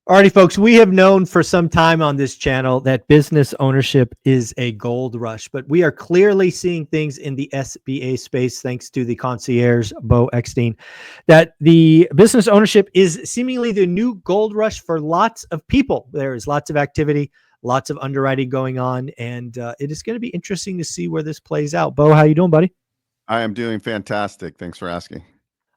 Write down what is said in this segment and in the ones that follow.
Alrighty, folks, we have known for some time on this channel that business ownership is a gold rush, but we are clearly seeing things in the SBA space, thanks to the concierge, Bo Eckstein, that the business ownership is seemingly the new gold rush for lots of people. There is lots of activity, lots of underwriting going on, and it is going to be interesting to see where this plays out. Bo, how you doing, buddy? I am doing fantastic. Thanks for asking.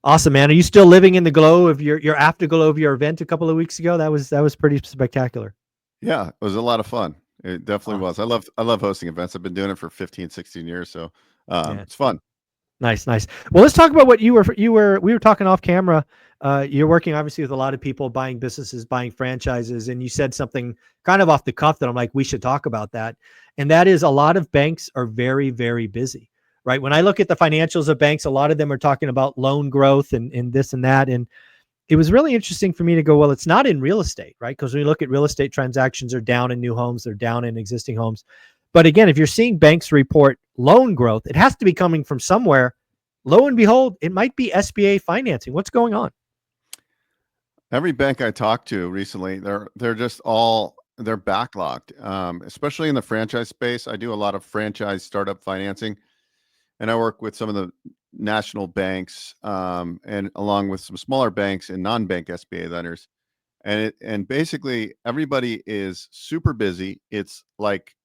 Awesome, man. Are you still living in the glow of your afterglow of your event a couple of weeks ago? That was pretty spectacular. Yeah, it was a lot of fun. It definitely was. Awesome. I love hosting events. I've been doing it for 15, 16 years. So Yeah. it's fun. Nice, nice. Well, let's talk about what we were talking off camera. You're working obviously with a lot of people buying businesses, buying franchises, and you said something kind of off the cuff that I'm like, we should talk about that. And that is a lot of banks are very, very busy, right? When I look at the financials of banks, a lot of them are talking about loan growth and this and that. And it was really interesting for me to go, well, it's not in real estate, right? Because when you look at real estate transactions are down in new homes, they're down in existing homes. But again, if you're seeing banks report loan growth, it has to be coming from somewhere. Lo and behold, it might be SBA financing. What's going on? Every bank I talked to recently, they're just all they're backlogged, especially in the franchise space. I do a lot of franchise startup financing, and I work with some of the national banks, and along with some smaller banks and non-bank SBA lenders. And basically everybody is super busy. It's like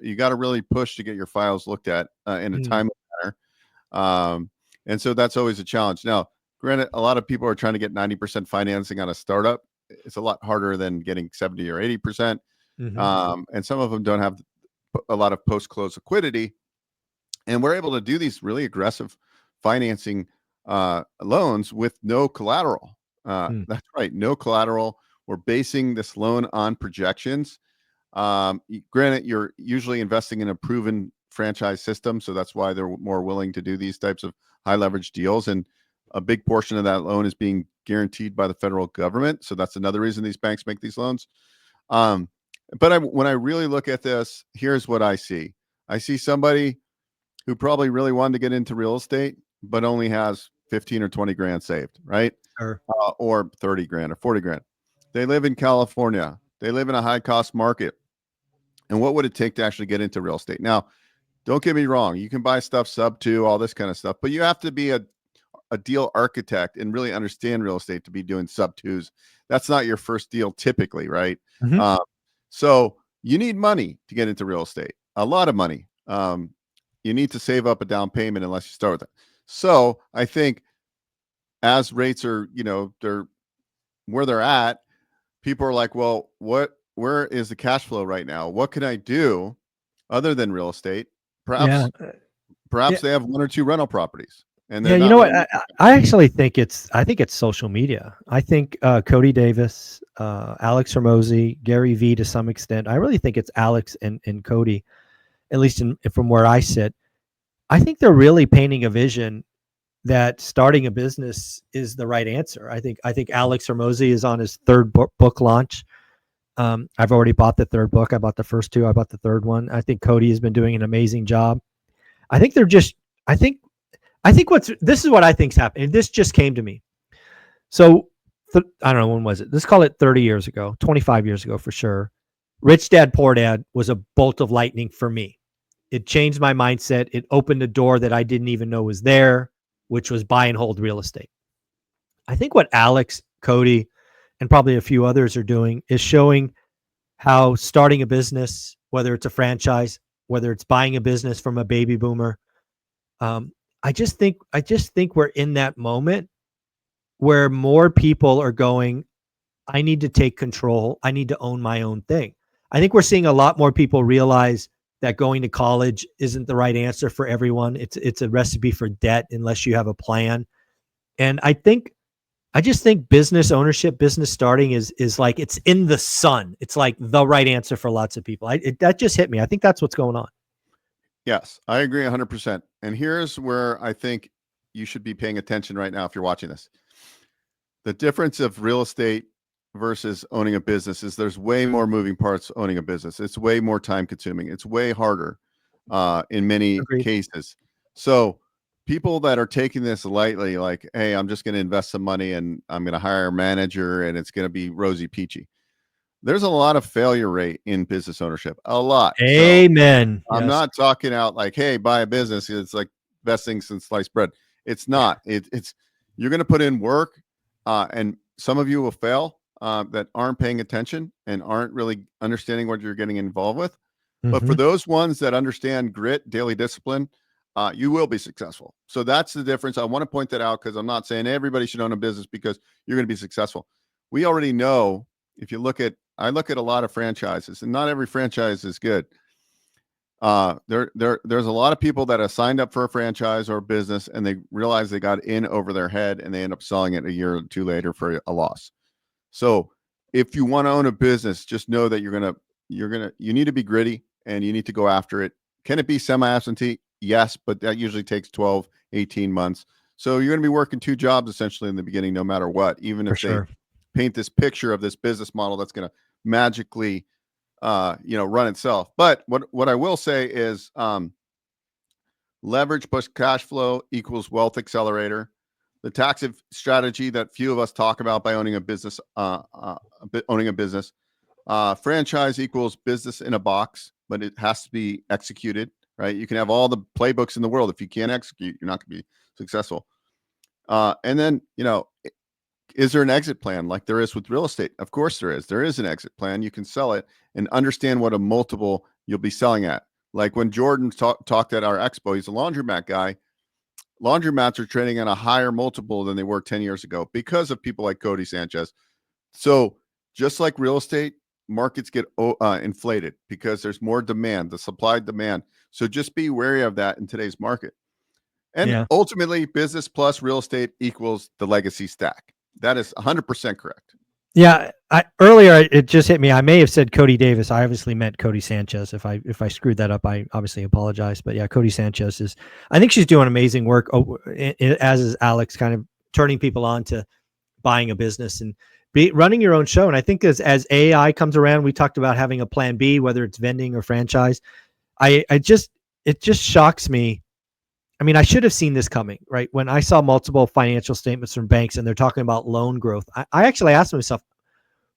you got to really push to get your files looked at in a timely manner. And so that's always a challenge. Now, granted, a lot of people are trying to get 90% financing on a startup. It's a lot harder than getting 70 or 80%. And some of them don't have a lot of post-close liquidity. And we're able to do these really aggressive financing loans with no collateral. That's right, no collateral. We're basing this loan on projections. Granted, you're usually investing in a proven franchise system, so that's why they're more willing to do these types of high leverage deals. And a big portion of that loan is being guaranteed by the federal government. So that's another reason these banks make these loans. But when I really look at this, here's what I see. I see somebody who probably really wanted to get into real estate, but only has 15 or 20 grand saved, right? Sure. Or 30 grand or 40 grand. They live in California. They live in a high cost market. And what would it take to actually get into real estate? Now, don't get me wrong. You can buy stuff sub 2, all this kind of stuff, but you have to be a deal architect and really understand real estate to be doing sub 2s. That's not your first deal typically, right? So you need money to get into real estate, a lot of money. You need to save up a down payment unless you start with it. So I think as rates are, they're where they're at, people are like, well, where is the cash flow right now? What can I do other than real estate? Perhaps they have 1 or 2 rental properties. And yeah, you know what? I actually think it's social media. I think Cody Davis, Alex Hormozy, Gary Vee to some extent. I really think it's Alex and Cody, at least from where I sit. I think they're really painting a vision that starting a business is the right answer. I think Alex Hormozy is on his 3rd book launch. I've already bought the 3rd book. I bought the first 2. I bought the 3rd one. I think Cody has been doing an amazing job. I think this is what I think's happening. This just came to me. So I don't know, when was it? Let's call it 30 years ago, 25 years ago for sure. Rich Dad, Poor Dad was a bolt of lightning for me. It changed my mindset. It opened a door that I didn't even know was there, which was buy and hold real estate. I think what Alex, Cody, and probably a few others are doing is showing how starting a business, whether it's a franchise, whether it's buying a business from a baby boomer, I just think we're in that moment where more people are going, I need to take control. I need to own my own thing. I think we're seeing a lot more people realize that going to college isn't the right answer for everyone. It's a recipe for debt unless you have a plan. And I just think business ownership, business starting is like, it's in the sun. It's like the right answer for lots of people. That just hit me. I think that's what's going on. Yes, I agree 100%. And here's where I think you should be paying attention right now if you're watching this. The difference of real estate versus owning a business is there's way more moving parts owning a business. It's way more time consuming. It's way harder in many cases. So people that are taking this lightly, like, hey, I'm just going to invest some money and I'm going to hire a manager and it's going to be rosy peachy. there's a lot of failure rate in business ownership, a lot. So Amen. I'm Yes. not talking out like, hey, buy a business. It's like best thing since sliced bread. It's not. It's you're going to put in work, and some of you will fail that aren't paying attention and aren't really understanding what you're getting involved with. But for Mhm. those ones that understand grit, daily discipline, you will be successful. So that's the difference. I want to point that out because I'm not saying everybody should own a business because you're going to be successful. We already know if you look at, I look at a lot of franchises, and not every franchise is good. There's a lot of people that have signed up for a franchise or a business and they realize they got in over their head and they end up selling it a year or two later for a loss. So if you want to own a business, just know that you need to be gritty and you need to go after it. Can it be semi-absentee? Yes, but that usually takes 12, 18 months. So you're going to be working two jobs essentially in the beginning, no matter what, even For if they sure. paint this picture of this business model that's going to magically run itself. But what I will say is leverage plus cash flow equals wealth accelerator. The tax strategy that few of us talk about by owning a business, franchise equals business in a box, but it has to be executed, right? You can have all the playbooks in the world. If you can't execute, you're not going to be successful. And then, is there an exit plan like there is with real estate? Of course there is. There is an exit plan. You can sell it and understand what a multiple you'll be selling at. Like when Jordan talked at our expo, he's a laundromat guy. Laundromats are trading at a higher multiple than they were 10 years ago because of people like Cody Sanchez. So just like real estate, markets get inflated because there's more demand, the supply demand. So just be wary of that in today's market. And Yeah. ultimately, business plus real estate equals the legacy stack. That is 100% correct. Yeah. Earlier it just hit me. I may have said Cody Davis. I obviously meant Cody Sanchez. If I screwed that up, I obviously apologize. But yeah, Cody Sanchez is. I think she's doing amazing work. As is Alex, kind of turning people on to buying a business and running your own show. And I think as AI comes around, we talked about having a plan B, whether it's vending or franchise. It just shocks me. I mean, I should have seen this coming, right? When I saw multiple financial statements from banks and they're talking about loan growth, I actually asked myself,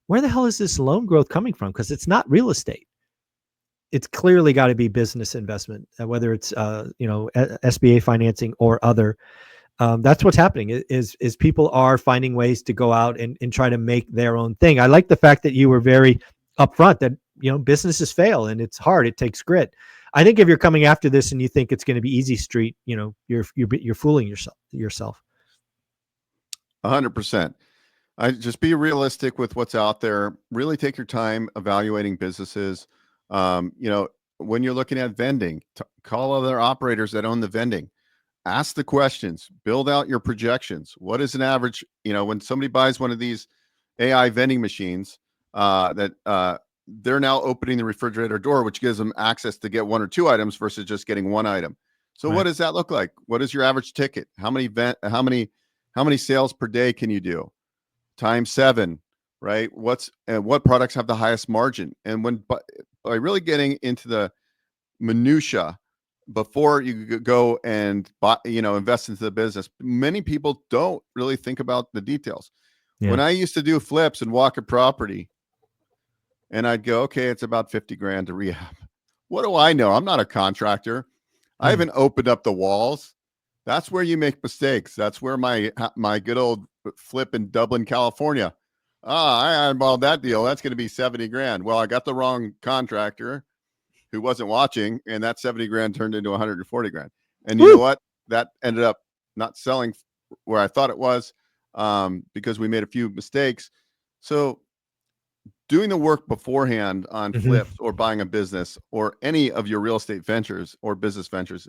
where the hell is this loan growth coming from? Because it's not real estate. It's clearly got to be business investment, whether it's SBA financing or other. That's what's happening is people are finding ways to go out and try to make their own thing. I like the fact that you were very upfront that, businesses fail and it's hard. It takes grit. I think if you're coming after this and you think it's going to be easy street, you're fooling yourself. 100%. I just be realistic with what's out there. Really take your time evaluating businesses. When you're looking at vending, call other operators that own the vending. Ask the questions, build out your projections. What is an average? When somebody buys one of these AI vending machines, they're now opening the refrigerator door, which gives them access to get one or two items versus just getting one item. So Right. what does that look like? What is your average ticket? How many sales per day can you do? Times 7, right? What products have the highest margin? And by really getting into the minutia before you go and invest into the business, many people don't really think about the details. Yeah. When I used to do flips and walk a property, and I'd go, okay, it's about 50 grand to rehab. What do I know? I'm not a contractor. I haven't opened up the walls. That's where you make mistakes. That's where my good old flip in Dublin, California. I eyeballed that deal. That's going to be 70 grand. Well, I got the wrong contractor who wasn't watching, and that 70 grand turned into 140 grand. And you know what? That ended up not selling where I thought it was because we made a few mistakes. So doing the work beforehand on flips or buying a business or any of your real estate ventures or business ventures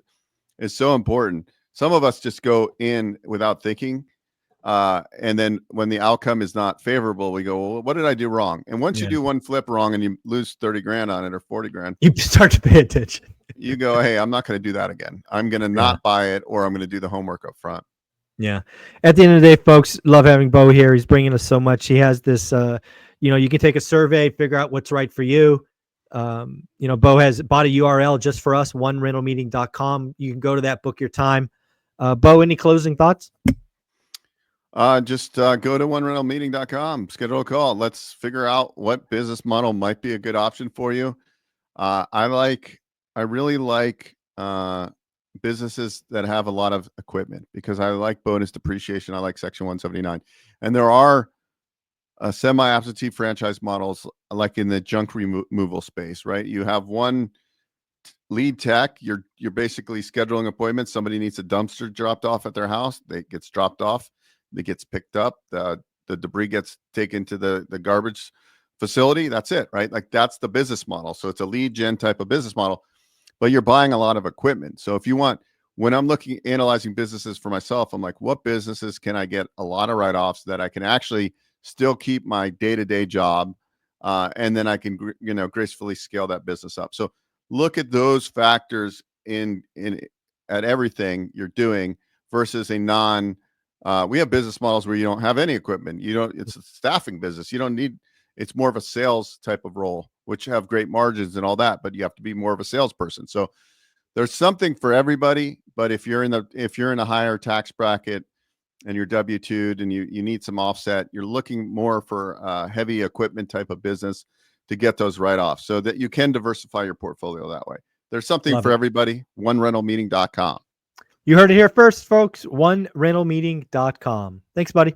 is so important. Some of us just go in without thinking. And then when the outcome is not favorable, we go, well, what did I do wrong? And once you do one flip wrong and you lose 30 grand on it or 40 grand, you start to pay attention. You go, hey, I'm not going to do that again. I'm going to not buy it, or I'm going to do the homework up front. Yeah. At the end of the day, folks, love having Bo here. He's bringing us so much. He has this, you can take a survey, figure out what's right for you. Bo has bought a URL just for us, onerentalmeeting.com. You can go to that, book your time. Bo, any closing thoughts? Just go to onerentalmeeting.com, schedule a call. Let's figure out what business model might be a good option for you. I really like businesses that have a lot of equipment because I like bonus depreciation. I like Section 179. And there are semi-absentee franchise models like in the junk removal space, right? You have one lead tech, you're basically scheduling appointments. Somebody needs a dumpster dropped off at their house. It gets dropped off, it gets picked up, the debris gets taken to the garbage facility. That's it, right? Like that's the business model. So it's a lead gen type of business model, but you're buying a lot of equipment. So if you want, when I'm analyzing businesses for myself, I'm like, what businesses can I get a lot of write-offs that I can actually still keep my day-to-day job, and then I can gracefully scale that business up. So look at those factors in at everything you're doing versus a non. We have business models where you don't have any equipment. You don't. It's a staffing business. You don't need. It's more of a sales type of role, which have great margins and all that, but you have to be more of a salesperson. So there's something for everybody. But if you're in a higher tax bracket and you're W-2'd and you need some offset, you're looking more for heavy equipment type of business to get those write-offs so that you can diversify your portfolio that way. There's something Love for it. everybody. OneRentalMeeting.com. You heard it here first, folks. OneRentalmeeting.com. Thanks, buddy.